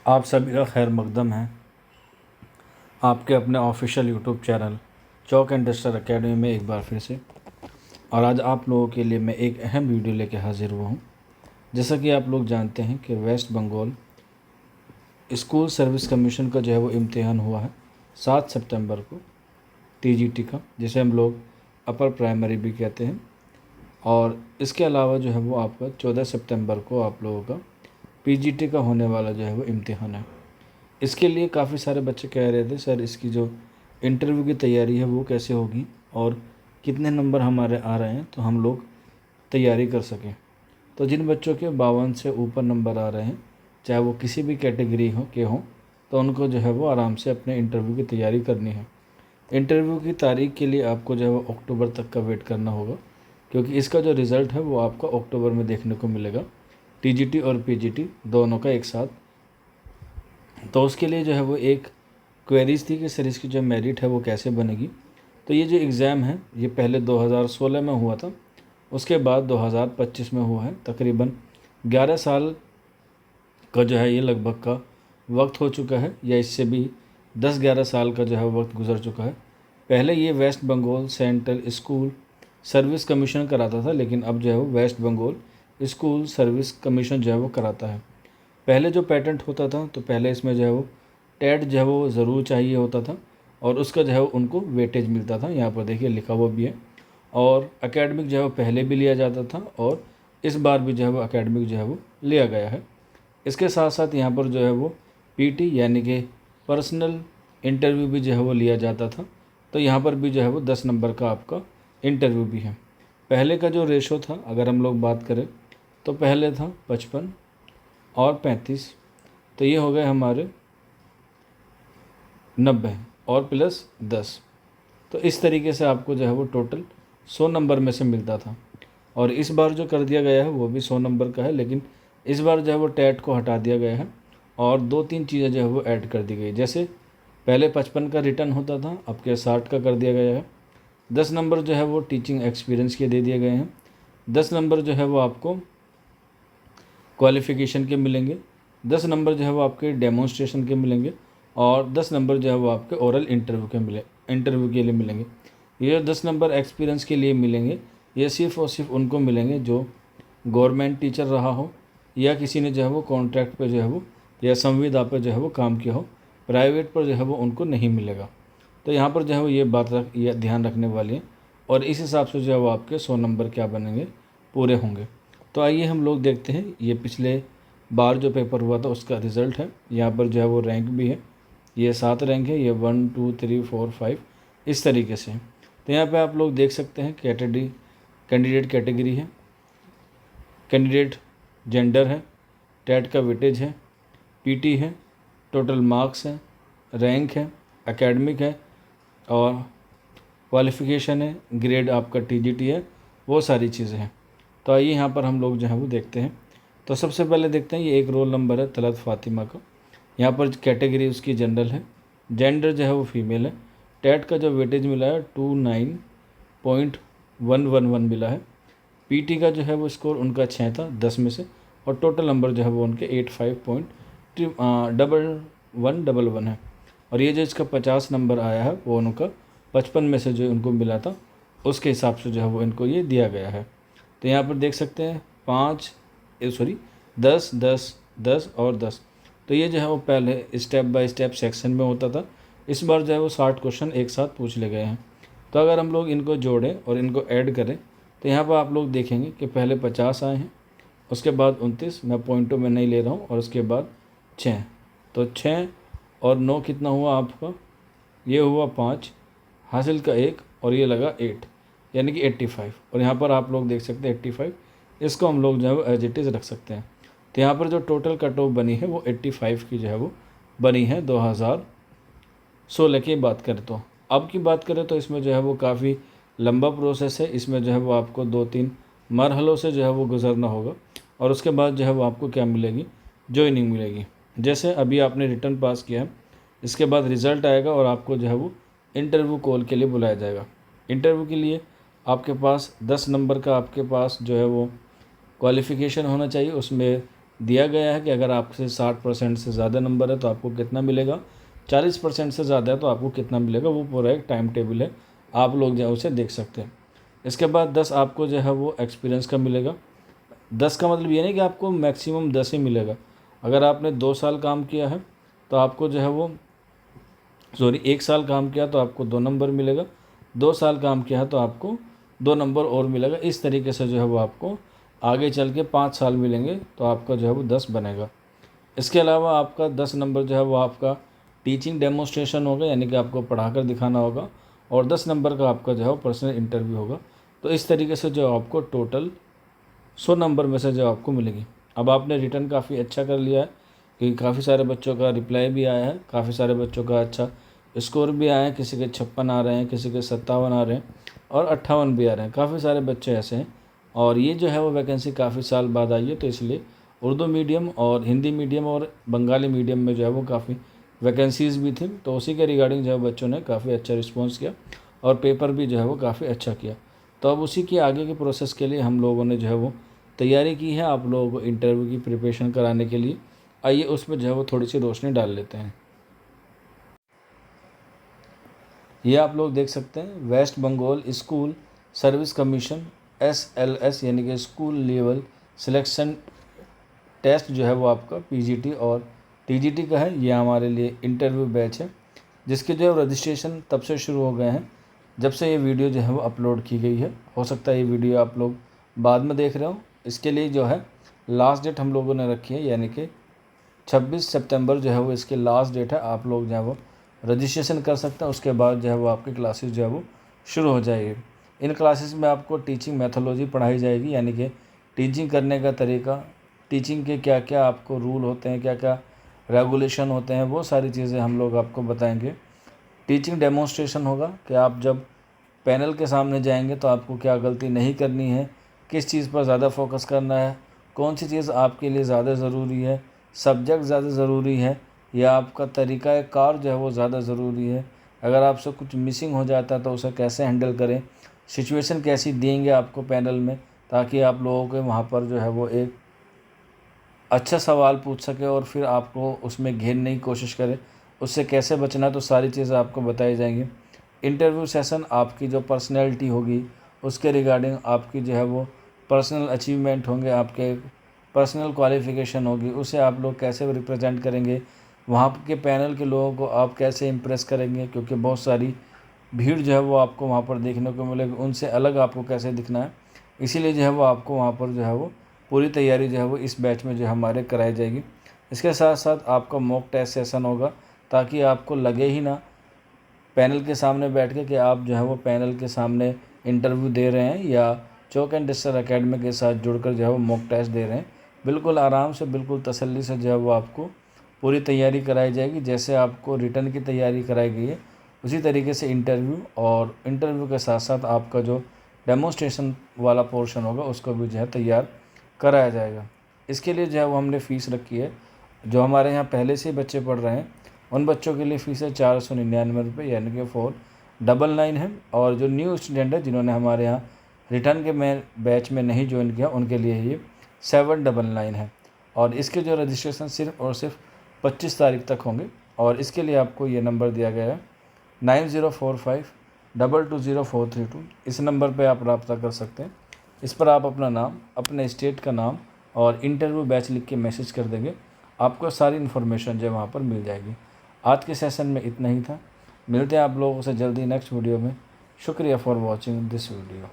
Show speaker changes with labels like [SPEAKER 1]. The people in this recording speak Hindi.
[SPEAKER 1] आप सभी का खैर मकदम है आपके अपने official YouTube channel chalk and duster academy में एक बार फिर से। और आज आप लोगों के लिए मैं एक अहम वीडियो लेके हाजिर हुआ हूँ। जैसा कि आप लोग जानते हैं कि West Bengal school service commission का जो है वो इम्तिहान हुआ है 7 सितंबर को, टीजीटी का, जिसे हम लोग अपर प्राइमरी भी कहते हैं। और इसके अलावा जो है वो आपका 14 सितंबर को आप लोगों का पीजीटी का होने वाला जो है वो इम्तिहान है। इसके लिए काफ़ी सारे बच्चे कह रहे थे सर इसकी जो इंटरव्यू की तैयारी है वो कैसे होगी और कितने नंबर हमारे आ रहे हैं तो हम लोग तैयारी कर सकें। तो जिन बच्चों के 52 से ऊपर नंबर आ रहे हैं, चाहे वो किसी भी कैटेगरी हों, तो उनको जो है वो आराम से अपने इंटरव्यू की तैयारी करनी है। इंटरव्यू की तारीख के लिए आपको जो है वो अक्टूबर तक का वेट करना होगा, क्योंकि इसका जो रिज़ल्ट है वो आपको अक्टूबर में देखने को मिलेगा, टीजीटी और पीजीटी दोनों का एक साथ। तो उसके लिए जो है वो एक क्वेरीज थी कि सर इसकी जो मेरिट है वो कैसे बनेगी। तो ये जो एग्ज़ाम है ये पहले 2016 में हुआ था, उसके बाद 2025 में हुआ है। तकरीबन 11 साल का जो है ये लगभग का वक्त हो चुका है, या इससे भी 10-11 साल का जो है वक्त गुजर चुका है। पहले ये West Bengal central school service commission कराता था, लेकिन अब जो है वो West Bengal school service commission जो है वो कराता है। पहले जो पेटेंट होता था तो पहले इसमें जो है वो टेट जो है वो ज़रूर चाहिए होता था, और उसका जो है उनको वेटेज मिलता था। यहाँ पर देखिए लिखा हुआ भी है। और एकेडमिक जो है वो पहले भी लिया जाता था, और इस बार भी जो है वो एकेडमिक जो है वो लिया गया है। इसके साथ साथ यहाँ पर जो है वो पीटी यानी कि पर्सनल इंटरव्यू भी जो है वो लिया जाता था। तो यहाँ पर भी जो है वो 10 नंबर का आपका इंटरव्यू भी है। पहले का जो रेशो था अगर हम लोग बात करें तो पहले था 55 और 35, तो ये हो गए हमारे 90 और प्लस 10। तो इस तरीके से आपको जो है वो टोटल 100 नंबर में से मिलता था। और इस बार जो कर दिया गया है वो भी 100 नंबर का है, लेकिन इस बार जो है वो टेट को हटा दिया गया है और 2-3 चीज़ें जो है वो ऐड कर दी गई। जैसे पहले 55 का रिटर्न होता था, अब के 60 का कर दिया गया है। 10 नंबर जो है वो टीचिंग एक्सपीरियंस के दे दिए गए हैं। 10 नंबर जो है वो आपको क्वालिफ़िकेशन के मिलेंगे। 10 नंबर जो है वो आपके डेमोन्स्ट्रेशन के मिलेंगे, और 10 नंबर जो है वो आपके ओरल इंटरव्यू के लिए मिलेंगे। ये 10 नंबर एक्सपीरियंस के लिए मिलेंगे, ये सिर्फ़ और सिर्फ उनको मिलेंगे जो गवर्नमेंट टीचर रहा हो, या किसी ने जो है वो कॉन्ट्रैक्ट पे जो है वो या संविदा पे जो है वो काम किया हो। प्राइवेट पर जो है वो उनको नहीं मिलेगा। तो यहाँ पर जो है वो ये ध्यान रखने वाली है, और इस हिसाब से जो है वो आपके 100 नंबर क्या बनेंगे, पूरे होंगे। तो आइए हम लोग देखते हैं ये पिछले बार जो पेपर हुआ था उसका रिज़ल्ट है। यहाँ पर जो है वो रैंक भी है, ये 7 रैंक है, ये 1 2 3 4 5 इस तरीके से। तो यहाँ पे आप लोग देख सकते हैं कैंडिडेट कैटेगरी है, कैंडिडेट जेंडर है, टेट का वेटेज है, पीटी है, टोटल मार्क्स है, रैंक है, एकेडमिक है, और क्वालिफ़िकेशन है, ग्रेड आपका टीजीटी है, वो सारी चीज़ें हैं। तो आइए यहाँ पर हम लोग जो है वो देखते हैं। तो सबसे पहले देखते हैं, ये एक रोल नंबर है तलत फ़ातिमा का। यहाँ पर कैटेगरी उसकी जनरल है, जेंडर जो है वो फीमेल है। टेट का जो वेटेज मिला है 29.111 मिला है। पीटी का जो है वो स्कोर उनका 6 था 10 में से, और टोटल नंबर जो है वो उनके 85.1111 है। और ये जो इसका 50 नंबर आया है वो उनका 55 में से जो उनको मिला था उसके हिसाब से जो है वो इनको ये दिया गया है। तो यहाँ पर देख सकते हैं 10 10 10 और 10। तो ये जो है वो पहले स्टेप बाय स्टेप सेक्शन में होता था, इस बार जो है वो 60 क्वेश्चन एक साथ पूछ ले गए हैं। तो अगर हम लोग इनको जोड़ें और इनको ऐड करें तो यहाँ पर आप लोग देखेंगे कि पहले 50 आए हैं, उसके बाद 29, मैं पॉइंटों में नहीं ले रहा हूँ, और उसके बाद 6। तो 6 और 9 कितना हुआ आपका, ये हुआ 5, हासिल का 1, और ये लगा 8, यानी कि 85। और यहाँ पर आप लोग देख सकते हैं 85, इसको हम लोग जो है वो एज इट इज़ रख सकते हैं। तो यहाँ पर जो टोटल कट ऑफ बनी है वो 85 की जो है वो बनी है 2016 की बात करें तो। अब की बात करें तो इसमें जो है वो काफ़ी लंबा प्रोसेस है। इसमें जो है वो आपको 2-3 मरहलों से जो है वो गुजरना होगा, और उसके बाद जो है वो आपको क्या मिलेगी, जॉइनिंग मिलेगी। जैसे अभी आपने रिटर्न पास किया है, इसके बाद रिज़ल्ट आएगा और आपको जो है वो इंटरव्यू कॉल के लिए बुलाया जाएगा। इंटरव्यू के लिए आपके पास 10 नंबर का आपके पास जो है वो क्वालिफ़िकेशन होना चाहिए, उसमें दिया गया है कि अगर आपसे 60% से ज़्यादा नंबर है तो आपको कितना मिलेगा, 40% से ज़्यादा है तो आपको कितना मिलेगा, वो पूरा एक टाइम टेबल है, आप लोग जो है उसे देख सकते हैं। इसके बाद 10 आपको जो है वो एक्सपीरियंस का मिलेगा। 10 का मतलब ये नहीं कि आपको मैक्सिमम 10 ही मिलेगा। अगर आपने 2 साल काम किया है तो आपको जो है वो 1 साल काम किया तो आपको 2 नंबर मिलेगा, 2 साल काम किया है तो आपको 2 नंबर और मिलेगा। इस तरीके से जो है वो आपको आगे चल के 5 साल मिलेंगे तो आपका जो है वो 10 बनेगा। इसके अलावा आपका 10 नंबर जो है वो आपका टीचिंग डेमोन्स्ट्रेशन होगा, यानी कि आपको पढ़ाकर दिखाना होगा, और 10 नंबर का आपका जो है वो पर्सनल इंटरव्यू होगा। तो इस तरीके से जो आपको टोटल 100 नंबर में से जो आपको मिलेगी। अब आपने रिटर्न काफ़ी अच्छा कर लिया है कि काफ़ी सारे बच्चों का रिप्लाई भी आया है, काफ़ी सारे बच्चों का अच्छा स्कोर भी आया है, किसी के 56 आ रहे हैं, किसी के 57 आ रहे हैं और 58 भी आ रहे हैं। काफ़ी सारे बच्चे ऐसे हैं और ये जो है वो वैकेंसी काफ़ी साल बाद आई है, तो इसलिए उर्दू मीडियम और हिंदी मीडियम और बंगाली मीडियम में जो है वो काफ़ी वैकेंसीज़ भी थी। तो उसी के रिगार्डिंग जो है बच्चों ने काफ़ी अच्छा रिस्पॉन्स किया और पेपर भी जो है वो काफ़ी अच्छा किया। तो अब उसी की आगे के प्रोसेस के लिए हम लोगों ने जो है वो तैयारी की है आप लोगों को इंटरव्यू की प्रिपरेशन कराने के लिए। आइए उसमें जो है वो थोड़ी सी रोशनी डाल लेते हैं। ये आप लोग देख सकते हैं West Bengal school service commission SLS यानी कि स्कूल लेवल सिलेक्शन टेस्ट जो है वो आपका PGT और TGT का है। ये हमारे लिए इंटरव्यू बैच है जिसके जो है रजिस्ट्रेशन तब से शुरू हो गए हैं जब से ये वीडियो जो है वो अपलोड की गई है। हो सकता है ये वीडियो आप लोग बाद में देख रहे हो। इसके लिए जो है लास्ट डेट हम लोगों ने रखी है, यानी कि 26 सितंबर जो है वो इसकी लास्ट डेट है। आप लोग जो है वो रजिस्ट्रेशन कर सकते हैं, उसके बाद जो है वो आपकी क्लासेस जो है वो शुरू हो जाएगी। इन क्लासेस में आपको टीचिंग मैथोलॉजी पढ़ाई जाएगी, यानी कि टीचिंग करने का तरीका, टीचिंग के क्या क्या आपको रूल होते हैं, क्या क्या रेगुलेशन होते हैं, वो सारी चीज़ें हम लोग आपको बताएंगे। टीचिंग डेमोन्स्ट्रेशन होगा कि आप जब पैनल के सामने जाएंगे तो आपको क्या गलती नहीं करनी है, किस चीज़ पर ज़्यादा फोकस करना है, कौन सी चीज़ आपके लिए ज़्यादा ज़रूरी है, सब्जेक्ट ज़्यादा ज़रूरी है या आपका तरीक़ा कार जो है वो ज़्यादा ज़रूरी है। अगर आपसे कुछ मिसिंग हो जाता है तो उसे कैसे हैंडल करें, सिचुएशन कैसी देंगे आपको पैनल में, ताकि आप लोगों के वहाँ पर जो है वो एक अच्छा सवाल पूछ सके और फिर आपको उसमें घेरने की कोशिश करे, उससे कैसे बचना, तो सारी चीज़ें आपको बताई जाएंगी। इंटरव्यू सेशन आपकी जो पर्सनैलिटी होगी उसके रिगार्डिंग आपकी जो है वो पर्सनल अचीवमेंट होंगे, आपके पर्सनल क्वालिफ़िकेशन होगी, उसे आप लोग कैसे रिप्रेजेंट करेंगे, वहाँ के पैनल के लोगों को आप कैसे इम्प्रेस करेंगे, क्योंकि बहुत सारी भीड़ जो है वो आपको वहाँ पर देखने को मिलेगी, उनसे अलग आपको कैसे दिखना है। इसीलिए जो है वो आपको वहाँ पर जो है वो पूरी तैयारी जो है वो इस बैच में जो हमारे कराई जाएगी। इसके साथ साथ आपका मॉक टेस्ट सेशन होगा ताकि आपको लगे ही ना पैनल के सामने बैठ के कि आप जो है वो पैनल के सामने इंटरव्यू दे रहे हैं या चौक एंड डिस्टर अकेडमी के साथ जुड़कर जो है वो मॉक टेस्ट दे रहे हैं। बिल्कुल आराम से, बिल्कुल तसल्ली से जो है वो आपको पूरी तैयारी कराई जाएगी। जैसे आपको रिटर्न की तैयारी कराई गई है उसी तरीके से इंटरव्यू, और इंटरव्यू के साथ साथ आपका जो डेमोन्स्ट्रेशन वाला पोर्शन होगा उसको भी जो है तैयार कराया जाएगा। इसके लिए जो है वो हमने फ़ीस रखी है। जो हमारे यहाँ पहले से बच्चे पढ़ रहे हैं उन बच्चों के लिए फ़ीस है 499 रुपये, यानी कि 499 है। और जो न्यू स्टूडेंट है जिन्होंने हमारे यहाँ रिटर्न के बैच में नहीं ज्वाइन किया उनके लिए ये 799 है। और इसके जो रजिस्ट्रेशन सिर्फ और सिर्फ 25 तारीख तक होंगे। और इसके लिए आपको ये नंबर दिया गया है 9045220432। इस नंबर पे आप रब्ता कर सकते हैं। इस पर आप अपना नाम, अपने स्टेट का नाम और इंटरव्यू बैच लिख के मैसेज कर देंगे, आपको सारी इन्फॉर्मेशन जो वहाँ पर मिल जाएगी। आज के सेशन में इतना ही था। मिलते हैं आप लोगों से जल्दी नेक्स्ट वीडियो में। शुक्रिया फॉर वॉचिंग दिस वीडियो।